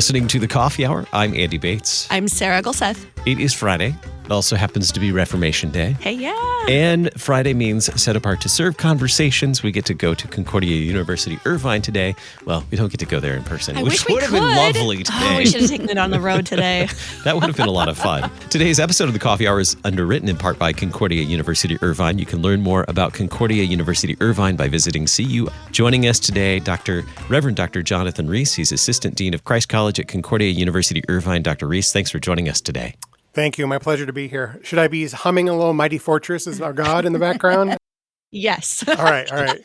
listening to The Coffee Hour. I'm Andy Bates. I'm Sarah Gulseth. It is Friday. It also happens to be Reformation Day. Hey, yeah. And Friday means set apart to serve conversations. We get to go to Concordia University Irvine today. Well, we don't get to go there in person, which would have been lovely today. Oh, we should have taken it on the road today. That would have been a lot of fun. Today's episode of The Coffee Hour is underwritten in part by Concordia University Irvine. You can learn more about Concordia University Irvine by visiting CU. Joining us today, Reverend Dr. Jonathan Ruehs. He's Assistant Dean of Christ College at Concordia University Irvine. Dr. Ruehs, thanks for joining us today. Thank you. My pleasure to be here. Should I be humming a little Mighty Fortress as our God in the background? Yes. All right.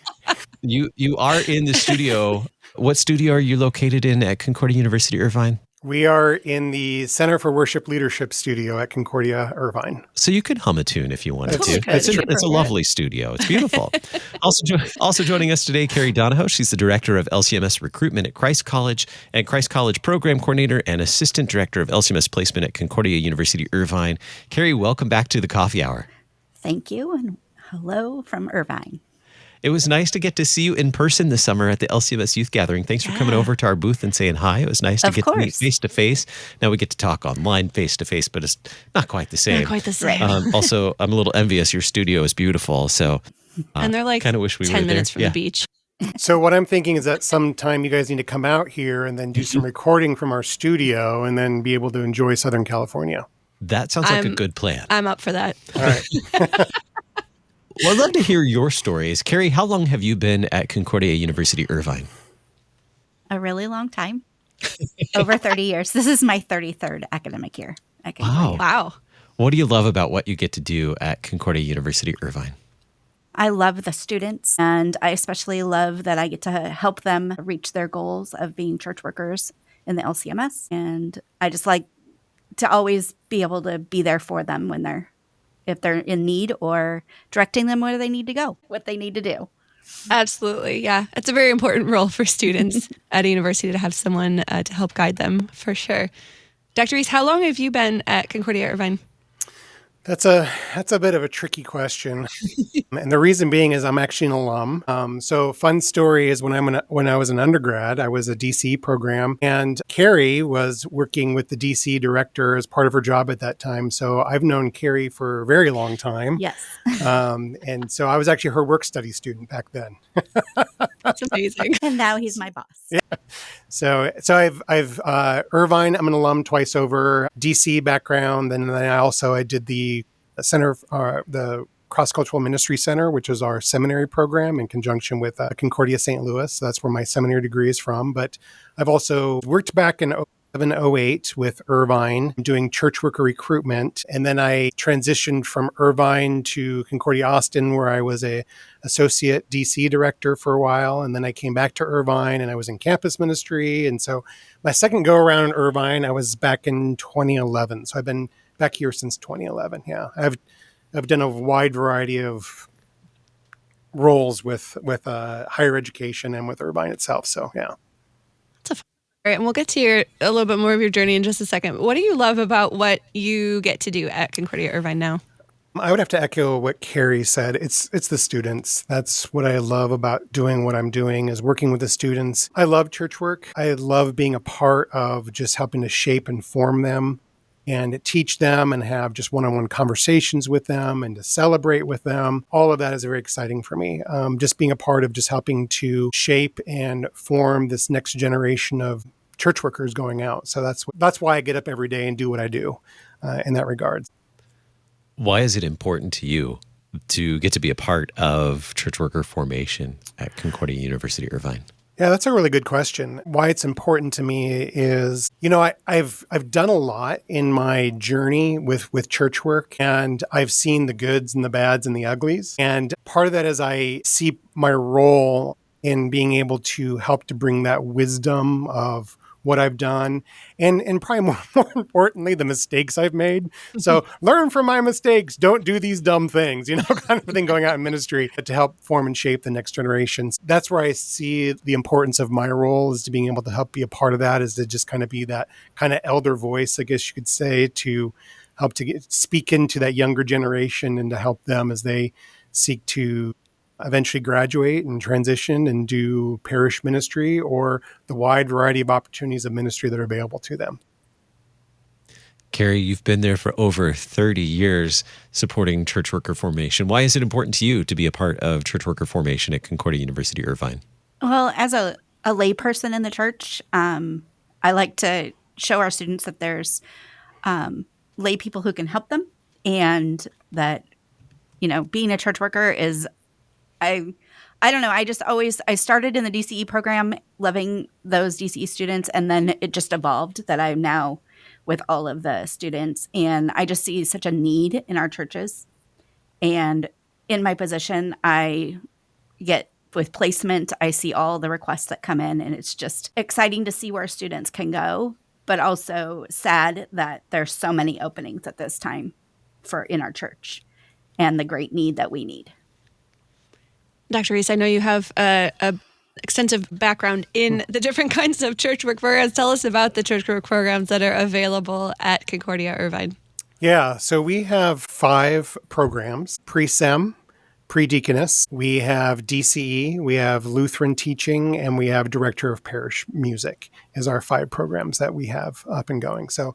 You are in the studio. What studio are you located in at Concordia University Irvine? We are in the Center for Worship Leadership studio at Concordia Irvine. So you could hum a tune if you wanted to. It's It's a lovely studio. It's beautiful. Also joining us today, Carrie Donohoe. She's the Director of LCMS Recruitment at Christ College and Christ College Program Coordinator and Assistant Director of LCMS Placement at Concordia University Irvine. Carrie, welcome back to the Coffee Hour. Thank you, and hello from Irvine. It was nice to get to see you in person this summer at the LCMS Youth Gathering. Thanks for coming over to our booth and saying hi. It was nice to get to meet face-to-face. Now we get to talk online face-to-face, but it's not quite the same. Not quite the same. Also, I'm a little envious. Your studio is beautiful, so and they're like kind of wish we 10 were minutes there. from the beach. So what I'm thinking is that sometime you guys need to come out here and then do some recording from our studio and then be able to enjoy Southern California. That sounds like a good plan. I'm up for that. All right. Well, I'd love to hear your stories. Carrie, how long have you been at Concordia University Irvine? A really long time. Over 30 years. This is my 33rd academic year at Concordia. Wow. What do you love about what you get to do at Concordia University Irvine? I love the students, and I especially love that I get to help them reach their goals of being church workers in the LCMS. And I just like to always be able to be there for them if they're in need, or directing them where they need to go, what they need to do. Absolutely. Yeah. It's a very important role for students at a university to have someone to help guide them, for sure. Dr. Ruehs, how long have you been at Concordia Irvine? That's a bit of a tricky question. And the reason being is I'm actually an alum. So fun story is when I was an undergrad, I was a DC program, and Carrie was working with the DC director as part of her job at that time. So I've known Carrie for a very long time. Yes. And so I was actually her work study student back then. That's amazing. And now he's my boss. Yeah. So I've Irvine, I'm an alum twice over, DC background. Then I did the Center, the Cross-Cultural Ministry Center, which is our seminary program in conjunction with Concordia St. Louis. So that's where my seminary degree is from. But I've also worked back in 2007-08 with Irvine doing church worker recruitment. And then I transitioned from Irvine to Concordia Austin, where I was a associate DC director for a while. And then I came back to Irvine and I was in campus ministry. And so my second go around in Irvine, I was back in 2011. So I've been back here since 2011. Yeah. I've done a wide variety of roles with higher education and with Irvine itself. So yeah. All right, and we'll get to a little bit more of your journey in just a second. What do you love about what you get to do at Concordia Irvine now? I would have to echo what Carrie said. It's the students. That's what I love about doing what I'm doing, is working with the students. I love church work. I love being a part of just helping to shape and form them and teach them and have just one-on-one conversations with them and to celebrate with them. All of that is very exciting for me. Just being a part of just helping to shape and form this next generation of church workers going out. So that's why I get up every day and do what I do in that regard. Why is it important to you to get to be a part of church worker formation at Concordia University Irvine? Yeah, that's a really good question. Why it's important to me is, I've done a lot in my journey with church work, and I've seen the goods and the bads and the uglies. And part of that is I see my role in being able to help to bring that wisdom of what I've done, and probably more importantly, the mistakes I've made. So learn from my mistakes. Don't do these dumb things, kind of thing going out in ministry to help form and shape the next generations. That's where I see the importance of my role, is to being able to help be a part of that, is to just kind of be that kind of elder voice, I guess you could say, to help to speak into that younger generation and to help them as they seek to eventually graduate and transition and do parish ministry or the wide variety of opportunities of ministry that are available to them. Carrie, you've been there for over 30 years supporting church worker formation. Why is it important to you to be a part of church worker formation at Concordia University Irvine? Well, as a lay person in the church, I like to show our students that there's lay people who can help them, and that, being a church worker is, I don't know, I started in the DCE program loving those DCE students, and then it just evolved that I'm now with all of the students, and I just see such a need in our churches. And in my position, I get with placement, I see all the requests that come in, and it's just exciting to see where students can go, but also sad that there's so many openings at this time in our church and the great need that we need. Dr. Ruehs, I know you have a extensive background in the different kinds of church work programs. Tell us about the church work programs that are available at Concordia Irvine. Yeah, so we have 5 programs: pre-sem, pre-deaconess, we have DCE, we have Lutheran teaching, and we have director of parish music is our 5 programs that we have up and going. So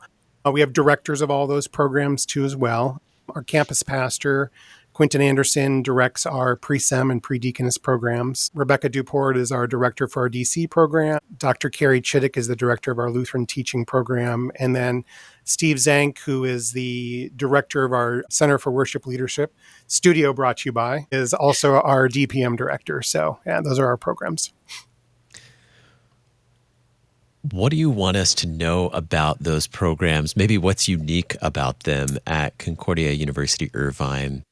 we have directors of all those programs too as well. Our campus pastor, Quentin Anderson, directs our pre-sem and pre-deaconess programs. Rebecca Duport is our director for our DC program. Dr. Carrie Chittick is the director of our Lutheran teaching program. And then Steve Zank, who is the director of our Center for Worship Leadership, studio brought to you by, is also our DPM director. So yeah, those are our programs. What do you want us to know about those programs? Maybe what's unique about them at Concordia University Irvine,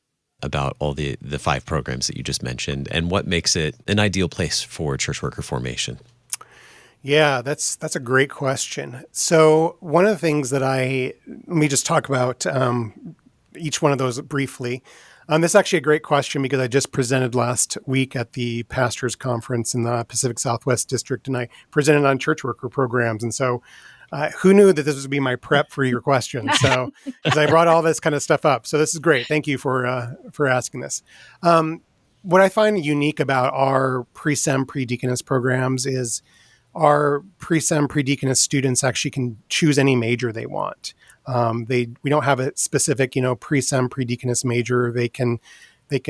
about all the 5 programs that you just mentioned, and what makes it an ideal place for church worker formation? Yeah, that's a great question. So one of the things that let me just talk about each one of those briefly. This is actually a great question because I just presented last week at the pastors conference in the Pacific Southwest District, and I presented on church worker programs. And so who knew that this would be my prep for your question? So because I brought all this kind of stuff up. So this is great. Thank you for asking this. What I find unique about our pre-sem, pre-deaconess programs is our pre-sem, pre-deaconess students actually can choose any major they want. We don't have a specific, pre-sem, pre-deaconess major. They can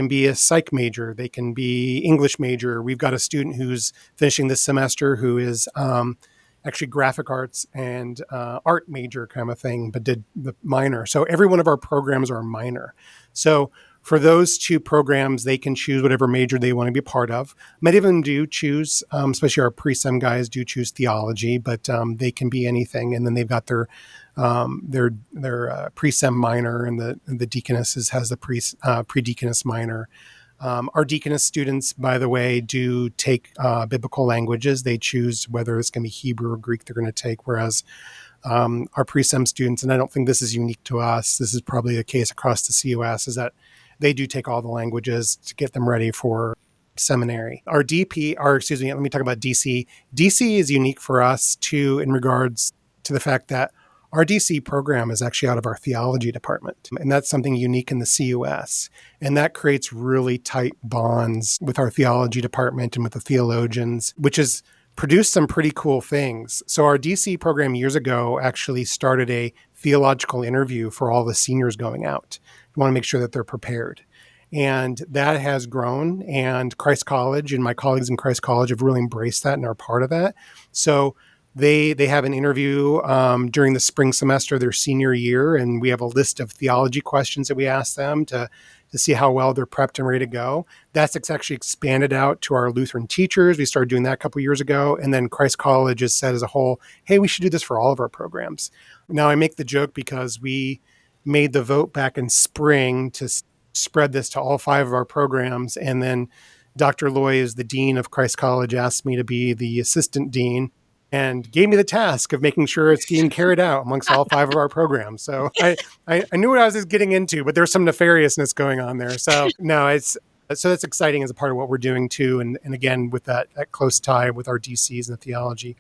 be a psych major. They can be English major. We've got a student who's finishing this semester who is actually graphic arts and art major kind of thing, but did the minor. So every one of our programs are a minor. So for those 2 programs, they can choose whatever major they want to be a part of. Many of them do choose, especially our pre-sem guys do choose theology, but they can be anything. And then they've got their pre-sem minor, and the deaconesses has the pre-deaconess minor. Our deaconess students, by the way, do take biblical languages. They choose whether it's going to be Hebrew or Greek they're going to take, whereas our pre-sem students, and I don't think this is unique to us, this is probably a case across the CUS, is that they do take all the languages to get them ready for seminary. Let me talk about DC. DC is unique for us too in regards to the fact that our DC program is actually out of our theology department, and that's something unique in the CUS. And that creates really tight bonds with our theology department and with the theologians, which has produced some pretty cool things. So our DC program years ago actually started a theological interview for all the seniors going out. We want to make sure that they're prepared. And that has grown, and Christ College and my colleagues in Christ College have really embraced that and are part of that. So they have an interview during the spring semester of their senior year, and we have a list of theology questions that we ask them to see how well they're prepped and ready to go. That's actually expanded out to our Lutheran teachers. We started doing that a couple years ago. And then Christ College has said as a whole, hey, we should do this for all of our programs. Now, I make the joke because we made the vote back in spring to spread this to all 5 of our programs. And then Dr. Loy, is the dean of Christ College, asked me to be the assistant dean and gave me the task of making sure it's being carried out amongst all 5 of our programs. So I knew what I was getting into, but there's some nefariousness going on there. So no, so that's exciting as a part of what we're doing too. And again, with that close tie with our DCs and the theology.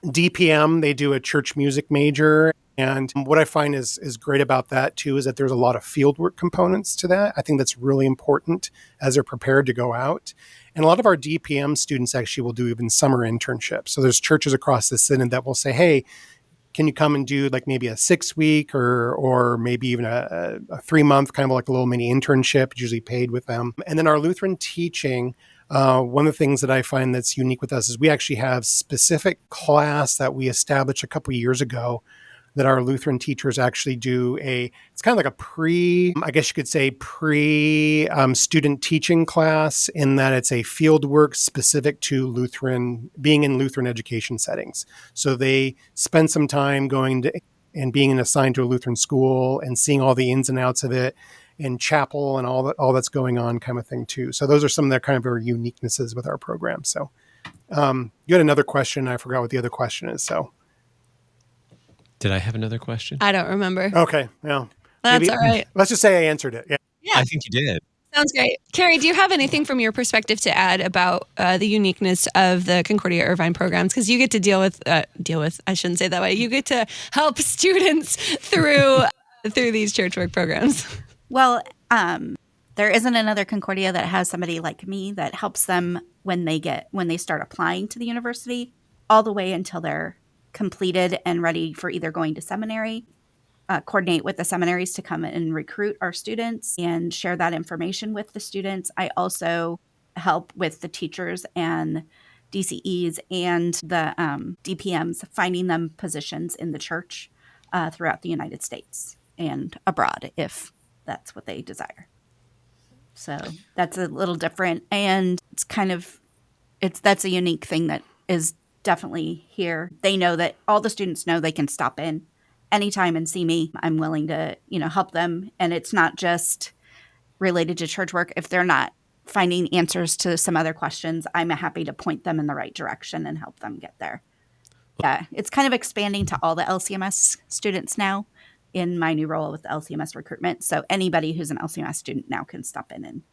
DPM, they do a church music major. And what I find is great about that too is that there's a lot of fieldwork components to that. I think that's really important as they're prepared to go out. And a lot of our DPM students actually will do even summer internships. So there's churches across the synod that will say, hey, can you come and do like maybe a 6-week or maybe even a 3-month kind of like a little mini internship, usually paid with them. And then our Lutheran teaching, one of the things that I find that's unique with us is we actually have specific class that we established a couple of years ago that our Lutheran teachers actually do it's kind of like a student teaching class in that it's a field work specific to Lutheran, being in Lutheran education settings. So they spend some time going to and being assigned to a Lutheran school and seeing all the ins and outs of it in chapel and all that's going on kind of thing too. So those are some of the kind of our uniquenesses with our program. So you had another question. I forgot what the other question is. So. Did I have another question? I don't remember. Okay. Well, That's all right. Let's just say I answered it. Yeah. I think you did. Sounds great. Carrie, do you have anything from your perspective to add about the uniqueness of the Concordia Irvine programs? Because you get to deal with, I shouldn't say that way. You get to help students through these church work programs. Well, there isn't another Concordia that has somebody like me that helps them when they start applying to the university all the way until they're completed and ready for either going to seminary, coordinate with the seminaries to come and recruit our students and share that information with the students. I also help with the teachers and DCEs and the DPMs, finding them positions in the church throughout the United States and abroad if that's what they desire. So that's a little different, and that's a unique thing that is definitely here. They know that all the students know they can stop in anytime and see me. I'm willing to, help them. And it's not just related to church work. If they're not finding answers to some other questions, I'm happy to point them in the right direction and help them get there. Yeah, it's kind of expanding to all the LCMS students now in my new role with the LCMS Recruitment. So anybody who's an LCMS student now can stop in and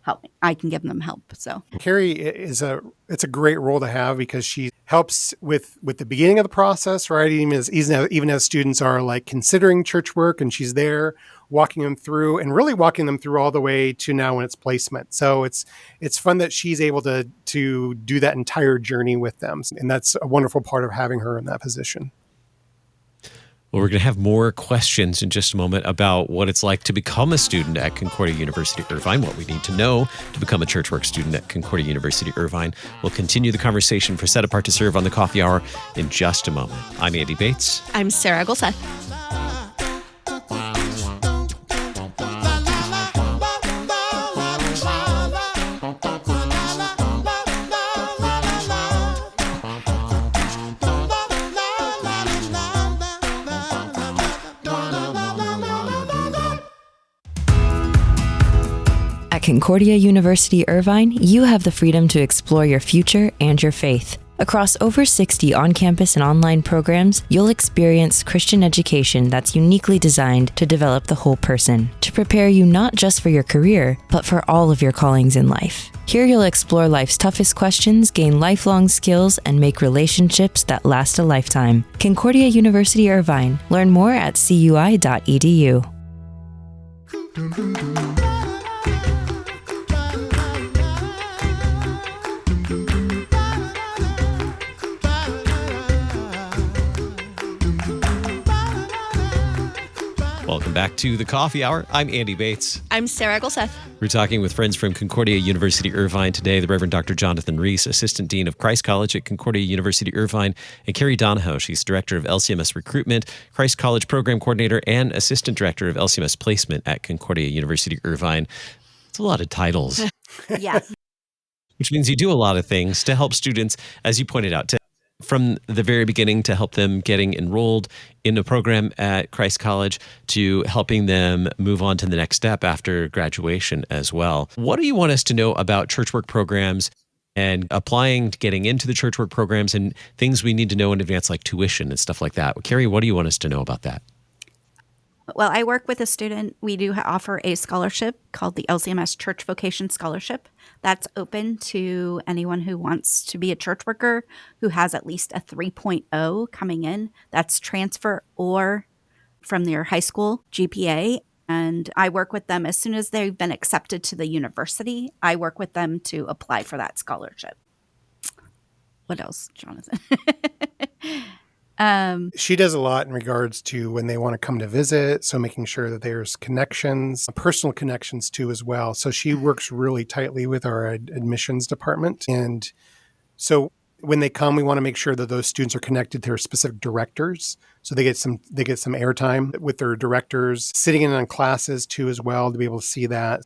help me. I can give them help. So Carrie it's a great role to have because she helps with the beginning of the process, right? Even as students are like considering church work, and she's there walking them through all the way to now when it's placement. So it's fun that she's able to do that entire journey with them. And that's a wonderful part of having her in that position. Well, we're going to have more questions in just a moment about what it's like to become a student at Concordia University Irvine, what we need to know to become a church work student at Concordia University Irvine. We'll continue the conversation for Set Apart to Serve on the Coffee Hour in just a moment. I'm Andy Bates. I'm Sarah Golseth. At Concordia University Irvine, you have the freedom to explore your future and your faith. Across over 60 on-campus and online programs, you'll experience Christian education that's uniquely designed to develop the whole person, to prepare you not just for your career, but for all of your callings in life. Here you'll explore life's toughest questions, gain lifelong skills, and make relationships that last a lifetime. Concordia University Irvine. Learn more at cui.edu. Welcome back to the Coffee Hour. I'm Andy Bates. I'm Sarah Golseth. We're talking with friends from Concordia University Irvine today, the Reverend Dr. Jonathan Ruehs, Assistant Dean of Christ College at Concordia University Irvine, and Carrie Donohoe. She's Director of LCMS Recruitment, Christ College Program Coordinator, and Assistant Director of LCMS Placement at Concordia University Irvine. It's a lot of titles. yeah. Which means you do a lot of things to help students, as you pointed out, from the very beginning to help them getting enrolled in a program at Christ College to helping them move on to the next step after graduation as well. What do you want us to know about church work programs and applying, getting into the church work programs and things we need to know in advance like tuition and stuff like that? Carrie, what do you want us to know about that? Well, I work with a student. We do offer a scholarship called the LCMS Church Vocation Scholarship. That's open to anyone who wants to be a church worker who has at least a 3.0 coming in. That's transfer or from their high school GPA. And I work with them as soon as they've been accepted to the university. I work with them to apply for that scholarship. What else, Jonathan? She does a lot in regards to when they want to come to visit. So making sure that there's connections, personal connections too, as well. So she works really tightly with our admissions department. And so when they come, we want to make sure that those students are connected to their specific directors. So they get some airtime with their directors, sitting in on classes too, as well, to be able to see that.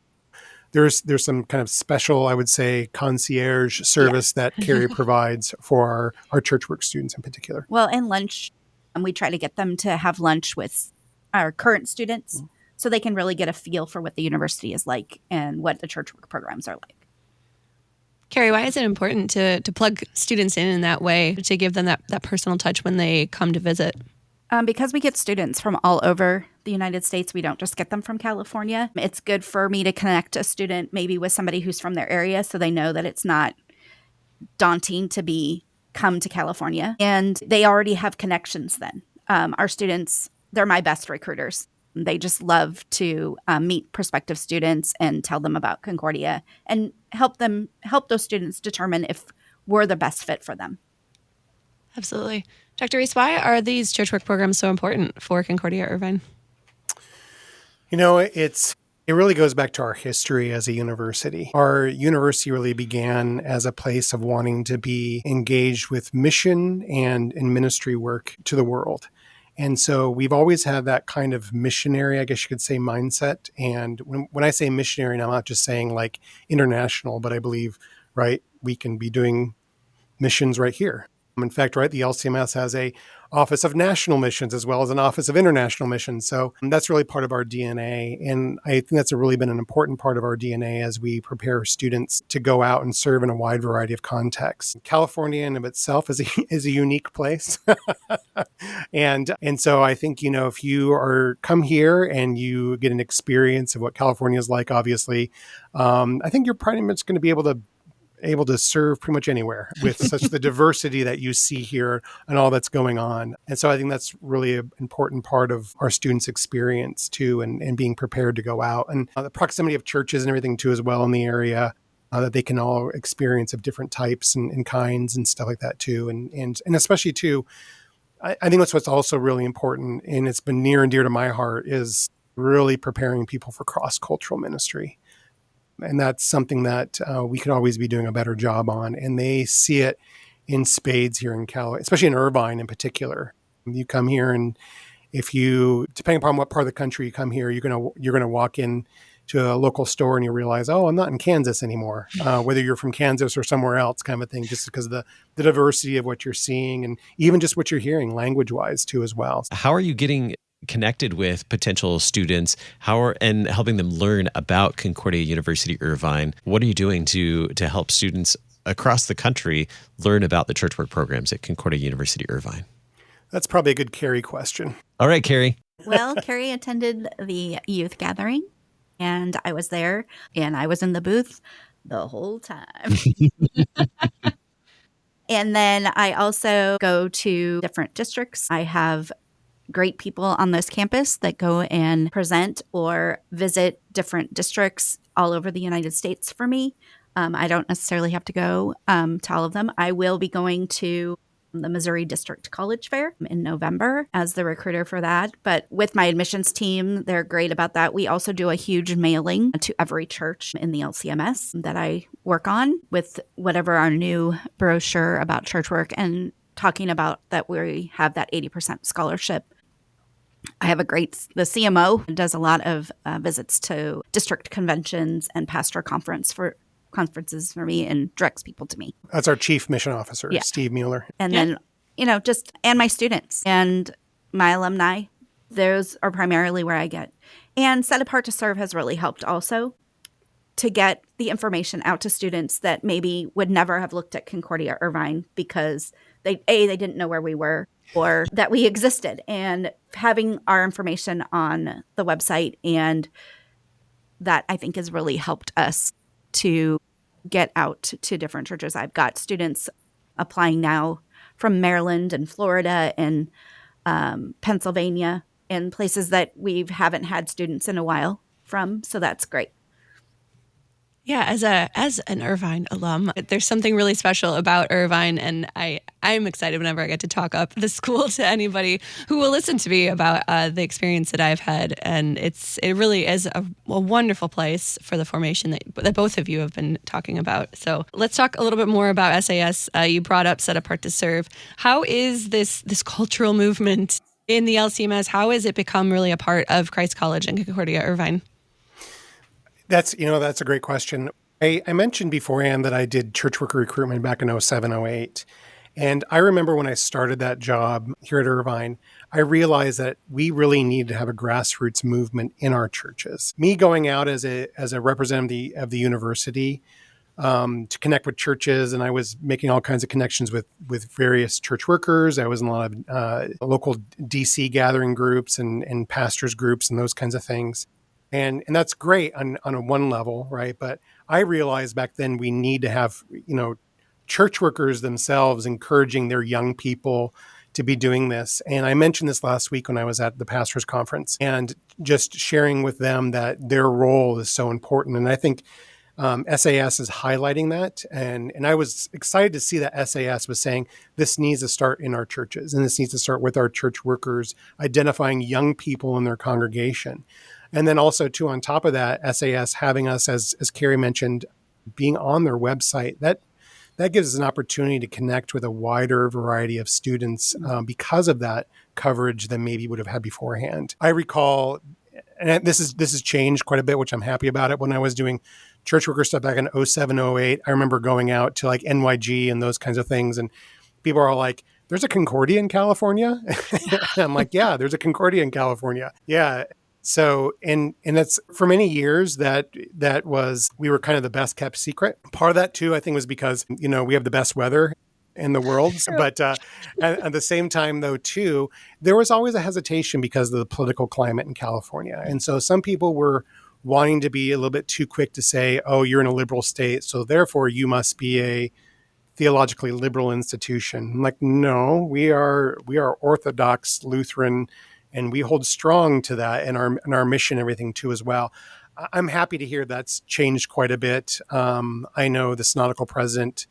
There's some kind of special, I would say, concierge service that Carrie provides for our church work students in particular. Well, and lunch, we try to get them to have lunch with our current students so they can really get a feel for what the university is like and what the church work programs are like. Carrie, why is it important to plug students in that way, to give them that personal touch when they come to visit? Because we get students from all over the United States. We don't just get them from California. It's good for me to connect a student maybe with somebody who's from their area so they know that it's not daunting to come to California. And they already have connections then. Our students, they're my best recruiters. They just love to meet prospective students and tell them about Concordia and help those students determine if we're the best fit for them. Absolutely. Dr. Ruehs, why are these church work programs so important for Concordia Irvine? You know, it really goes back to our history as a university. Our university really began as a place of wanting to be engaged with mission and in ministry work to the world. And so we've always had that kind of missionary, I guess you could say, mindset. And when I say missionary, I'm not just saying like international, but I believe, right, we can be doing missions right here. In fact, right, the LCMS has a Office of National Missions as well as an Office of International Missions. So that's really part of our DNA. And I think that's really been an important part of our DNA as we prepare students to go out and serve in a wide variety of contexts. California in of itself is a unique place. And so I think, if you come here and you get an experience of what California is like, obviously, I think you're pretty much going to be able to serve pretty much anywhere with such the diversity that you see here and all that's going on. And so I think that's really an important part of our students' experience too, and being prepared to go out. And the proximity of churches and everything too as well in the area that they can all experience of different types and kinds and stuff like that too. And especially too, I think that's what's also really important, and it's been near and dear to my heart, is really preparing people for cross-cultural ministry. And that's something that we could always be doing a better job on. And they see it in spades here in Cali, especially in Irvine in particular. You come here, and depending upon what part of the country you come here, you're gonna walk in to a local store and you realize, oh, I'm not in Kansas anymore. Whether you're from Kansas or somewhere else, kind of a thing, just because of the diversity of what you're seeing and even just what you're hearing language-wise too as well. How are you getting connected with potential students? And helping them learn about Concordia University Irvine? What are you doing to help students across the country learn about the church work programs at Concordia University Irvine? That's probably a good Carrie question. All right, Carrie. Well, Carrie attended the youth gathering, and I was there, and I was in the booth the whole time. And then I also go to different districts. I have great people on this campus that go and present or visit different districts all over the United States for me. I don't necessarily have to go to all of them. I will be going to the Missouri District College Fair in November as the recruiter for that. But with my admissions team, they're great about that. We also do a huge mailing to every church in the LCMS that I work on with whatever our new brochure about church work and talking about that we have that 80% scholarship. I have the CMO does a lot of visits to district conventions and pastor conferences for me and directs people to me. That's our chief mission officer, Steve Mueller. And then, and my students and my alumni, those are primarily where I get. And Set Apart to Serve has really helped also to get the information out to students that maybe would never have looked at Concordia Irvine because they didn't know where we were. or that we existed, and having our information on the website. And that, I think, has really helped us to get out to different churches. I've got students applying now from Maryland and Florida and Pennsylvania, and places that we haven't had students in a while from. So that's great. Yeah, as an Irvine alum, there's something really special about Irvine, and I'm excited whenever I get to talk up the school to anybody who will listen to me about the experience that I've had. And it really is a wonderful place for the formation that both of you have been talking about. So let's talk a little bit more about SAS. You brought up Set Apart to Serve. How is this cultural movement in the LCMS? How has it become really a part of Christ College and Concordia Irvine? That's a great question. I mentioned beforehand that I did church worker recruitment back in 07, 08. And I remember when I started that job here at Irvine, I realized that we really needed to have a grassroots movement in our churches. Me going out as a representative of the university to connect with churches, and I was making all kinds of connections with various church workers. I was in a lot of local DC gathering groups and pastors groups and those kinds of things. And that's great on a one level, right? But I realized back then we need to have, church workers themselves encouraging their young people to be doing this. And I mentioned this last week when I was at the pastors conference, and just sharing with them that their role is so important. And I think SAS is highlighting that. And I was excited to see that SAS was saying this needs to start in our churches, and this needs to start with our church workers, identifying young people in their congregation. And then also, too, on top of that, SAS having us, as Carrie mentioned, being on their website, that gives us an opportunity to connect with a wider variety of students because of that coverage than maybe would have had beforehand. I recall, and this has changed quite a bit, which I'm happy about it. When I was doing church worker stuff back in 07, 08, I remember going out to like NYG and those kinds of things, and people are like, "There's a Concordia in California?" I'm like, "Yeah, there's a Concordia in California." Yeah. So, and that's for many years that was, we were kind of the best kept secret. Part of that too, I think, was because, we have the best weather in the world. But at the same time, though, too, there was always a hesitation because of the political climate in California. And so some people were wanting to be a little bit too quick to say, "Oh, you're in a liberal state, so therefore you must be a theologically liberal institution." I'm like, no, we are Orthodox Lutheran, and we hold strong to that and our mission, everything too, as well. I'm happy to hear that's changed quite a bit. I know the synodical president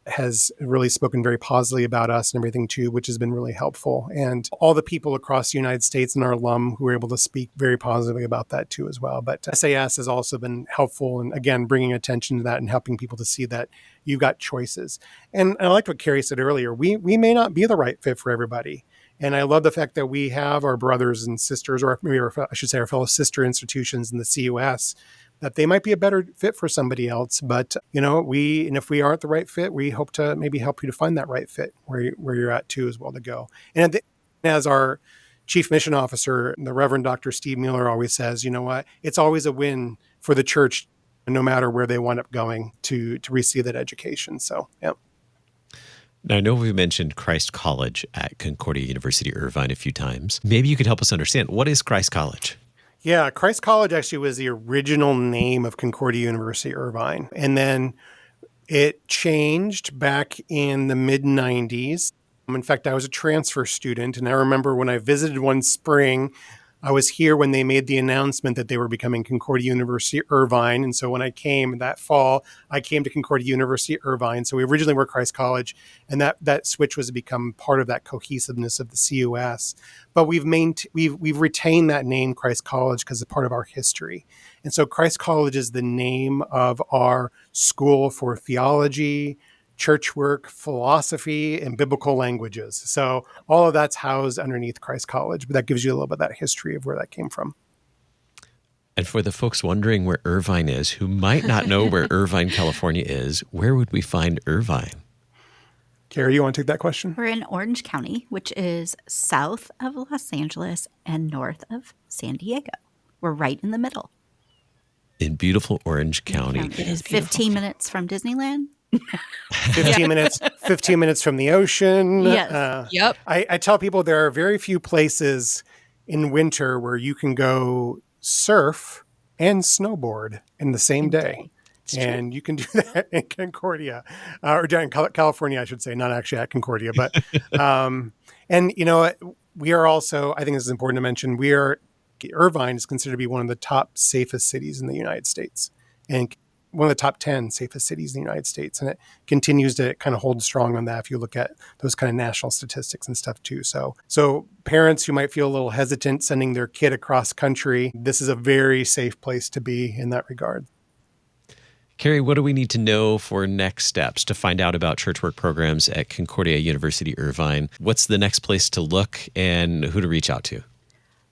has really spoken very positively about us and everything too, which has been really helpful. And all the people across the United States and our alum who were able to speak very positively about that too as well. But SAS has also been helpful, and again, bringing attention to that and helping people to see that you've got choices. And I liked what Carrie said earlier. We may not be the right fit for everybody. And I love the fact that we have our brothers and sisters, or maybe I should say our fellow sister institutions in the CUS, that they might be a better fit for somebody else. But, if we aren't the right fit, we hope to maybe help you to find that right fit where you're at too as well to go. And as our chief mission officer, the Reverend Dr. Steve Mueller always says, you know what, it's always a win for the church, no matter where they wind up going to receive that education. So, yeah. Now, I know we've mentioned Christ College at Concordia University Irvine a few times. Maybe you could help us understand, what is Christ College? Yeah, Christ College actually was the original name of Concordia University Irvine. And then it changed back in the mid-90s. In fact, I was a transfer student, and I remember when I visited one spring, I was here when they made the announcement that they were becoming Concordia University Irvine. And so when I came that fall, I came to Concordia University Irvine. So we originally were Christ College, and that switch was to become part of that cohesiveness of the CUS. But we've retained that name Christ College because it's part of our history. And so Christ College is the name of our school for theology, church work, philosophy, and biblical languages. So all of that's housed underneath Christ College, but that gives you a little bit of that history of where that came from. And for the folks wondering where Irvine is, who might not know where Irvine, California is, where would we find Irvine? Carrie, you want to take that question? We're in Orange County, which is south of Los Angeles and north of San Diego. We're right in the middle. In beautiful Orange County. It is 15 minutes from Disneyland 15 minutes from the ocean. Yes. Yep. I tell people there are very few places in winter where you can go surf and snowboard in the same day. And you can do that in Concordia, or in California, I should say, not actually at Concordia. But, and we are also, I think this is important to mention, Irvine is considered to be one of the top safest cities in the United States, and one of the top 10 safest cities in the United States. And it continues to kind of hold strong on that if you look at those kind of national statistics and stuff too. So parents who might feel a little hesitant sending their kid across country, this is a very safe place to be in that regard. Carrie, what do we need to know for next steps to find out about church work programs at Concordia University Irvine? What's the next place to look and who to reach out to?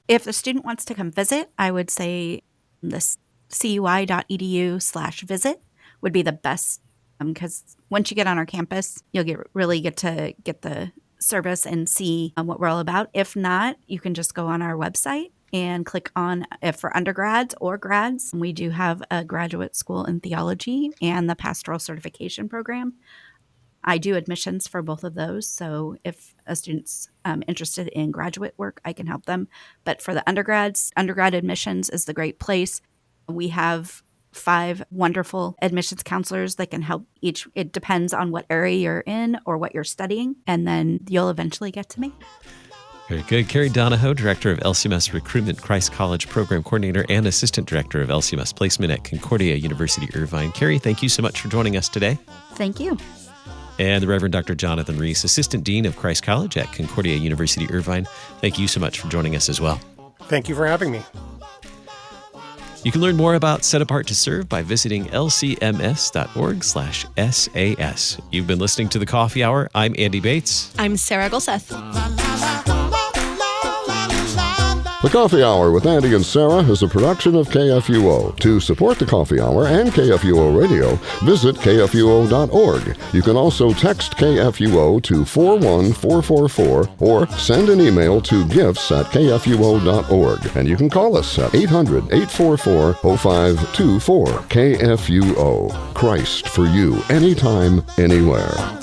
If the student wants to come visit, I would say the cui.edu/visit would be the best, because once you get on our campus, you'll really get to get the service and see what we're all about. If not, you can just go on our website and click on, if for undergrads or grads, we do have a graduate school in theology and the pastoral certification program. I do admissions for both of those. So if a student's interested in graduate work, I can help them. But for the undergrads, undergrad admissions is the great place. We have 5 wonderful admissions counselors that can help each. It depends on what area you're in or what you're studying, and then you'll eventually get to me. Very good. Carrie Donohoe, Director of LCMS Recruitment, Christ College Program Coordinator, and Assistant Director of LCMS Placement at Concordia University Irvine. Carrie, thank you so much for joining us today. Thank you. And the Reverend Dr. Jonathan Ruehs, Assistant Dean of Christ College at Concordia University Irvine. Thank you so much for joining us as well. Thank you for having me. You can learn more about Set Apart to Serve by visiting lcms.org/SAS. You've been listening to The Coffee Hour. I'm Andy Bates. I'm Sarah Golseth. The Coffee Hour with Andy and Sarah is a production of KFUO. To support the Coffee Hour and KFUO Radio, visit kfuo.org. You can also text KFUO to 41444 or send an email to gifts@kfuo.org. And you can call us at 800-844-0524. KFUO. Christ for you, anytime, anywhere.